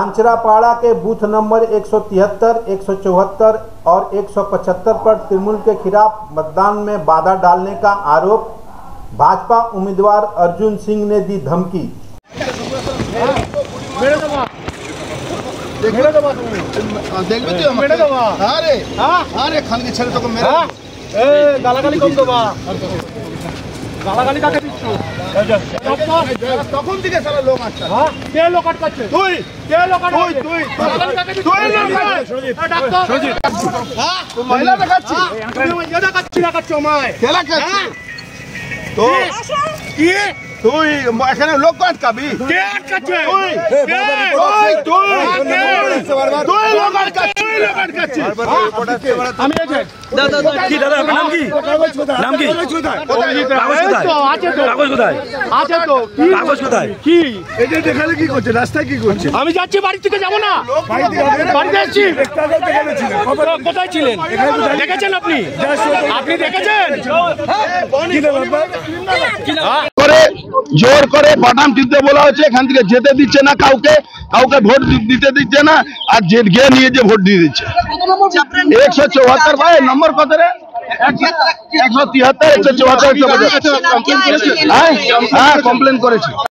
बांचरापाड़ा के booth number 173, 174 और 175 पर तृणमूल के खिलाफ मतदान में बाधा डालने का आरोप। भाजपा उम्मीदवार अर्जुन सिंह ने दी धमकी। গালাগালি কাকে দিচ্ছ? তখন থেকে সারা লোক আসছে। হ্যাঁ কে লোক আটকাচ্ছে? তুই কে লোক আটকাচ্ছে? তুই গালাগালি কাকে দিচ্ছ? তুই লোক ডাক্তার সুজিত হ্যাঁ তুই মহিলা দেখাচ্ছি তুমি মহিলা দেখাচ্ছ আমায় কে দেখাচ্ছি তো কি তুই এখানে লোক আটকাবি? কে আটকাচ্ছে? তুই তুই তুই লোক আটকাচ্ছিস আমি দাদা কি দাদা আপনার নাম কি? নাম কি? কি এটা দেখালে কি করছে? রাস্তায় কি করছে? আমি যাচ্ছি বাড়ি থেকে যাবো না, বাড়িতে যাচ্ছি। কোথায় ছিলেন? দেখেছেন আপনি? আপনি দেখেছেন জোর করে বাটাম টিপতে বলা হচ্ছে, এখান থেকে যেতে দিচ্ছে না, কাউকে কাউকে ভোট দিতে দিচ্ছে না, আর গিয়ে নিয়ে যে ভোট দিয়ে দিচ্ছে। 174 ভাই নম্বর কত রে? 173, 174, হ্যাঁ কমপ্লেন করেছি।